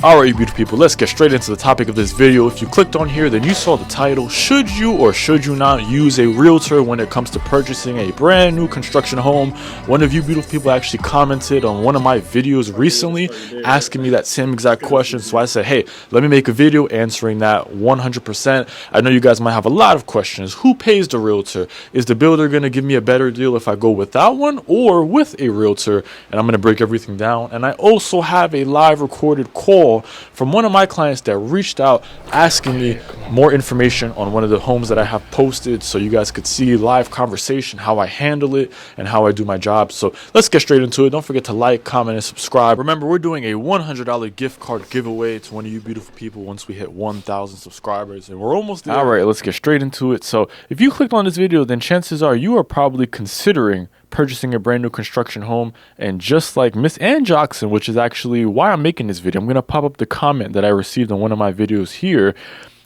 Alright, you beautiful people, let's get straight into the topic of this video. If you clicked on here, then you saw the title. Should you or should you not use a realtor when it comes to purchasing a brand new construction home? One of you beautiful people actually commented on one of my videos recently asking me that same exact question. So I said, hey, let me make a video answering that 100%. I know you guys might have a lot of questions. Who pays the realtor? Is the builder going to give me a better deal if I go without one or with a realtor? And I'm going to break everything down. And I also have a live recorded call from one of my clients that reached out asking me more information on one of the homes that I have posted, so you guys could see live conversation, how I handle it and how I do my job. So let's get straight into it. Don't forget to like, comment, and subscribe. Remember, we're doing a $100 gift card giveaway to one of you beautiful people once we hit 1,000 subscribers, and we're almost there. All right, let's get straight into it. So if you clicked on this video, then chances are you are probably considering purchasing a brand new construction home. And just like Miss Ann Jackson, which is actually why I'm making this video, I'm going to pop up the comment that I received on one of my videos here.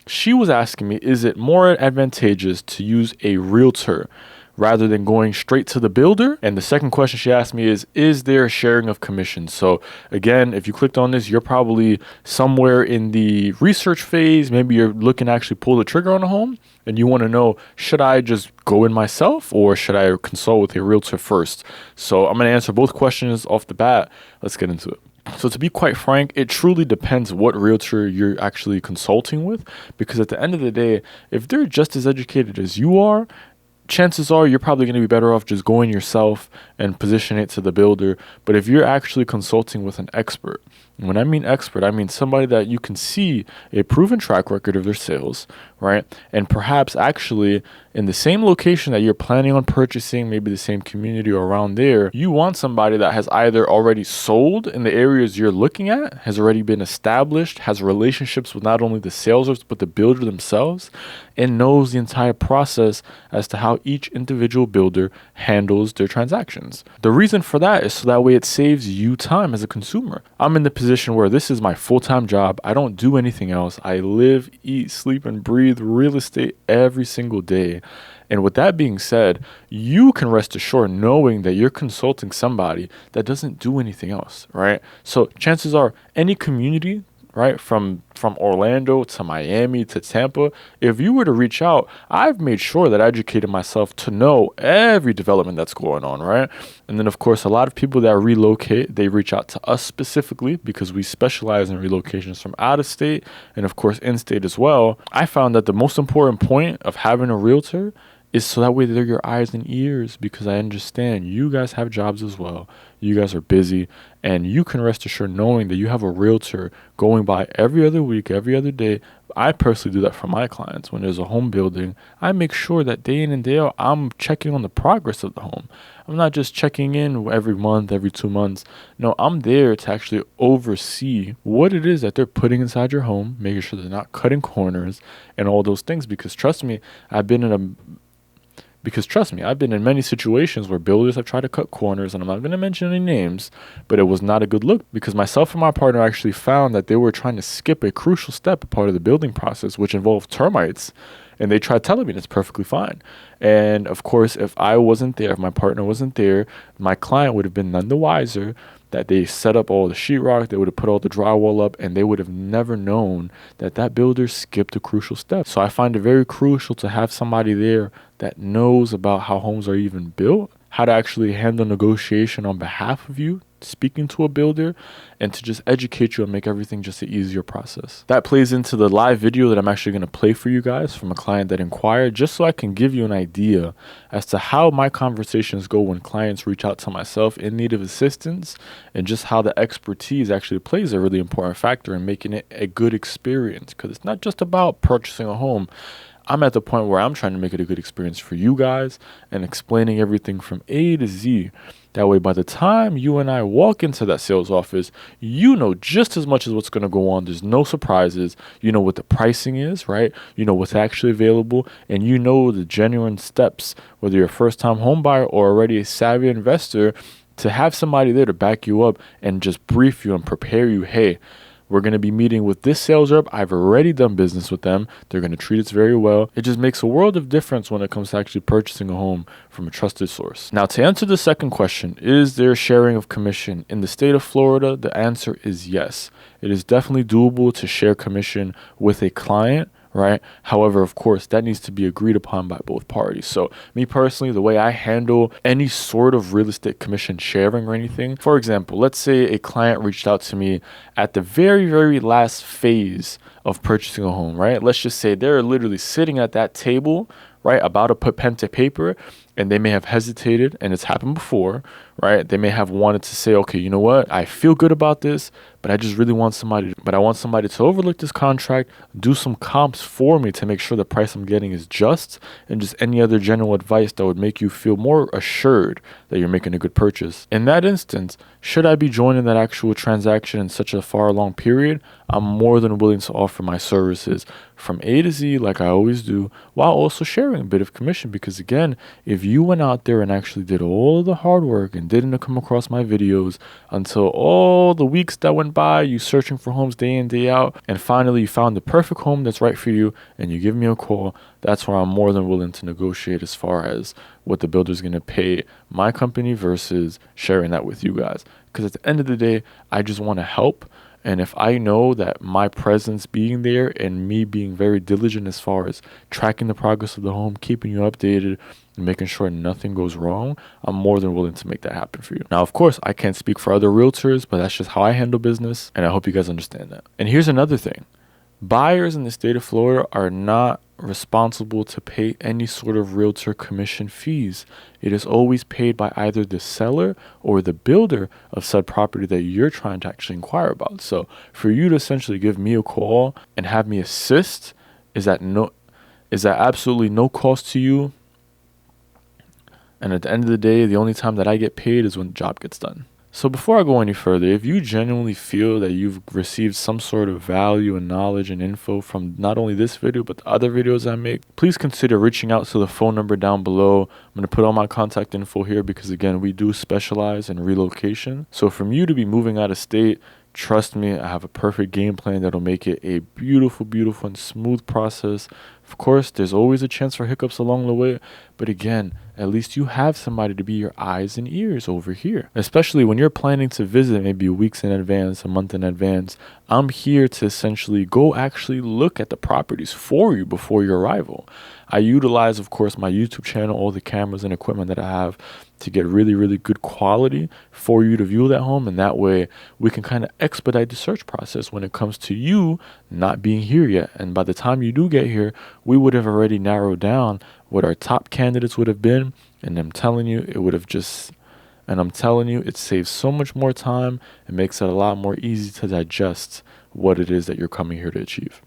She was asking me, is it more advantageous to use a realtor rather than going straight to the builder? And the second question she asked me is there a sharing of commissions? So again, if you clicked on this, you're probably somewhere in the research phase. Maybe you're looking to actually pull the trigger on a home and you want to know, should I just go in myself or should I consult with a realtor first? So I'm going to answer both questions off the bat. Let's get into it. So to be quite frank, it truly depends what realtor you're actually consulting with, because at the end of the day, if they're just as educated as you are, chances are you're probably going to be better off just going yourself and position it to the builder. But if you're actually consulting with an expert, and when I mean expert, I mean somebody that you can see a proven track record of their sales, right? And perhaps actually in the same location that you're planning on purchasing, maybe the same community or around there, you want somebody that has either already sold in the areas you're looking at, has already been established, has relationships with not only the salesers, but the builder themselves, and knows the entire process as to how each individual builder handles their transactions. The reason for that is so that way it saves you time as a consumer. I'm in the position where this is my full-time job. I don't do anything else. I live, eat, sleep, and breathe real estate every single day. And with that being said, you can rest assured knowing that you're consulting somebody that doesn't do anything else, right? So chances are any community, right, from Orlando to Miami to Tampa, if you were to reach out, I've made sure that I educated myself to know every development that's going on, right? And then, of course, a lot of people that relocate, they reach out to us specifically because we specialize in relocations from out of state and, of course, in-state as well. I found that the most important point of having a realtor is so that way they're your eyes and ears, because I understand you guys have jobs as well. You guys are busy, and you can rest assured knowing that you have a realtor going by every other week, every other day. I personally do that for my clients. When there's a home building, I make sure that day in and day out, I'm checking on the progress of the home. I'm not just checking in every month, every 2 months. No, I'm there to actually oversee what it is that they're putting inside your home, making sure they're not cutting corners and all those things, because trust me, I've been in many situations where builders have tried to cut corners, and I'm not going to mention any names, but it was not a good look, because myself and my partner actually found that they were trying to skip a crucial step, a part of the building process, which involved termites, and they tried telling me it's perfectly fine. And of course, if I wasn't there, if my partner wasn't there, my client would have been none the wiser that they set up all the sheetrock, they would have put all the drywall up, and they would have never known that that builder skipped a crucial step. So I find it very crucial to have somebody there that knows about how homes are even built, how to actually handle negotiation on behalf of you, speaking to a builder, and to just educate you and make everything just an easier process. That plays into the live video that I'm actually going to play for you guys from a client that inquired, just so I can give you an idea as to how my conversations go when clients reach out to myself in need of assistance, and just how the expertise actually plays a really important factor in making it a good experience, because it's not just about purchasing a home. I'm at the point where I'm trying to make it a good experience for you guys and explaining everything from A to Z. That way, by the time you and I walk into that sales office, you know just as much as what's going to go on. There's no surprises. You know what the pricing is, right? You know what's actually available, and you know the genuine steps, whether you're a first-time home buyer or already a savvy investor, to have somebody there to back you up and just brief you and prepare you. Hey, We're going to be meeting with this sales rep. I've already done business with them. They're going to treat us very well. It just makes a world of difference when it comes to actually purchasing a home from a trusted source. Now, to answer the second question, is there sharing of commission? In the state of Florida, the answer is yes. It is definitely doable to share commission with a client, right? However, of course, that needs to be agreed upon by both parties. So me personally, the way I handle any sort of real estate commission sharing or anything, for example, let's say a client reached out to me at the very, very last phase of purchasing a home, right? Let's just say they're literally sitting at that table, right, about to put pen to paper, and they may have hesitated, and it's happened before, right? They may have wanted to say, okay, you know what? I feel good about this, but I just really want somebody to overlook this contract, do some comps for me to make sure the price I'm getting is just, and just any other general advice that would make you feel more assured that you're making a good purchase. In that instance, should I be joining that actual transaction in such a far long period, I'm more than willing to offer my services from A to Z like I always do, while also sharing a bit of commission. Because again, if you went out there and actually did all the hard work and didn't come across my videos until all the weeks that went by, you searching for homes day in, day out, and finally you found the perfect home that's right for you, and you give me a call, that's where I'm more than willing to negotiate as far as what the builder's going to pay my company versus sharing that with you guys. Because at the end of the day, I just want to help. And if I know that my presence being there and me being very diligent as far as tracking the progress of the home, keeping you updated, and making sure nothing goes wrong, I'm more than willing to make that happen for you. Now, of course, I can't speak for other realtors, but that's just how I handle business, and I hope you guys understand that. And here's another thing. Buyers in the state of Florida are not responsible to pay any sort of realtor commission fees. It is always paid by either the seller or the builder of said property that you're trying to actually inquire about. So for you to essentially give me a call and have me assist is that absolutely no cost to you. And at the end of the day, the only time that I get paid is when the job gets done. So before I go any further, if you genuinely feel that you've received some sort of value and knowledge and info from not only this video, but the other videos I make, please consider reaching out to the phone number down below. I'm going to put all my contact info here because, again, we do specialize in relocation. So from you to be moving out of state, trust me, I have a perfect game plan that'll make it a beautiful, beautiful and smooth process. Of course, there's always a chance for hiccups along the way, but again, at least you have somebody to be your eyes and ears over here. Especially when you're planning to visit maybe weeks in advance, a month in advance, I'm here to essentially go actually look at the properties for you before your arrival. I utilize, of course, my YouTube channel, all the cameras and equipment that I have to get really, really good quality for you to view that home. And that way we can kind of expedite the search process when it comes to you not being here yet. And by the time you do get here, we would have already narrowed down what our top candidates would have been. And I'm telling you, it saves so much more time. It makes it a lot more easy to digest what it is that you're coming here to achieve.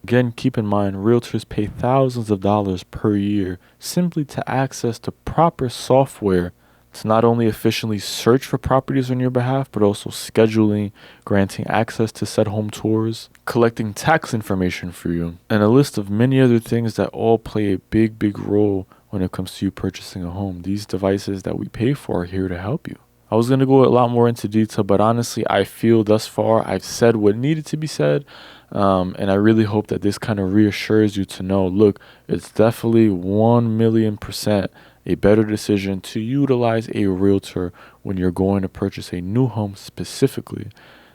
Again, keep in mind, realtors pay thousands of dollars per year simply to access the proper software to not only efficiently search for properties on your behalf, but also scheduling, granting access to said home tours, collecting tax information for you, and a list of many other things that all play a big, big role when it comes to you purchasing a home. These devices that we pay for are here to help you. I was going to go a lot more into detail, but honestly, I feel thus far I've said what needed to be said. And I really hope that this kind of reassures you to know, look, it's definitely 1,000,000% a better decision to utilize a realtor when you're going to purchase a new home specifically,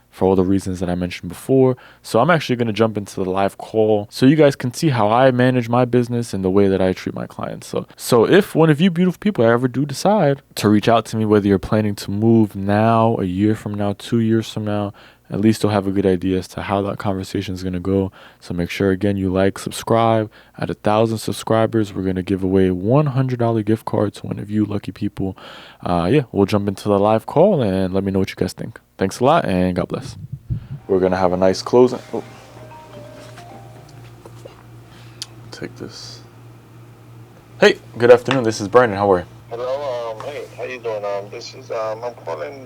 for all the reasons that I mentioned before. So I'm actually going to jump into the live call so you guys can see how I manage my business and the way that I treat my clients. So if one of you beautiful people ever do decide to reach out to me, whether you're planning to move now, a year from now, 2 years from now, at least you'll have a good idea as to how that conversation is going to go. So make sure, again, you like, subscribe. At 1,000 subscribers, we're going to give away a $100 gift card to one of you lucky people. We'll jump into the live call and let me know what you guys think. Thanks a lot and God bless. We're going to have a nice closing. Take this. Hey, good afternoon. This is Brandon. How are you? Hello, hey, how you doing? This is, I'm calling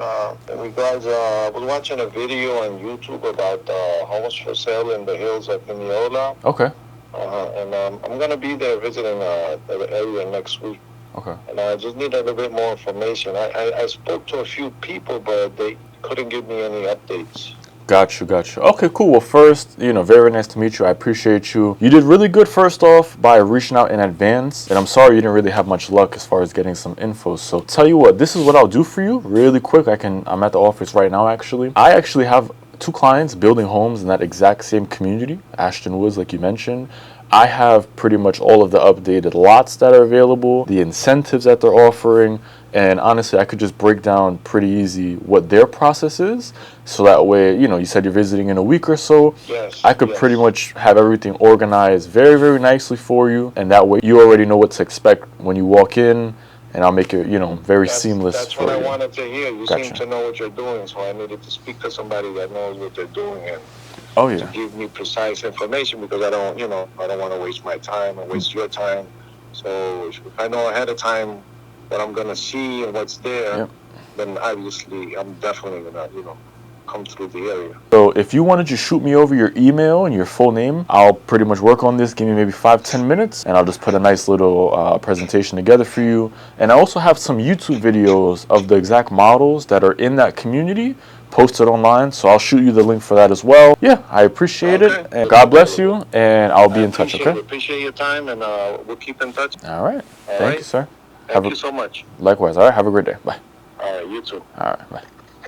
in regards, I was watching a video on YouTube about homes for sale in the hills of Mineola. Okay. And I'm going to be there visiting the area next week. Okay. And I just need a little bit more information. I spoke to a few people, but they couldn't give me any updates. Got you, got you. Okay, cool. Well, first, very nice to meet you. I appreciate you. You did really good, first off, by reaching out in advance. And I'm sorry you didn't really have much luck as far as getting some info. So tell you what, this is what I'll do for you really quick. I'm at the office right now, actually. I actually have 2 clients building homes in that exact same community, Ashton Woods, like you mentioned. I have pretty much all of the updated lots that are available, the incentives that they're offering, and honestly, I could just break down pretty easy what their process is, so that way, you said you're visiting in a week or so. Yes. I could pretty much have everything organized very, very nicely for you, and that way you already know what to expect when you walk in, and I'll make it, very seamless That's for what you. I wanted to hear. You Gotcha. seem to know what you're doing, so I needed to speak to somebody that knows what they're doing and Oh, to yeah. give me precise information, because I don't want to waste my time and waste your time. So if I know ahead of time what I'm gonna see and what's there, Yep. then obviously I'm definitely gonna, come through the area. So if you want to just shoot me over your email and your full name, I'll pretty much work on this. Give me maybe 5-10 minutes, and I'll just put a nice little presentation together for you. And I also have some YouTube videos of the exact models that are in that community posted online, so I'll shoot you the link for that as well. Yeah, I appreciate it, and God bless you, and I'll be in touch, okay? Appreciate your time, and we'll keep in touch. All right. All Thank right. you, sir. Thank you so much. Likewise. All right, have a great day. Bye. All right, you too. All right, bye.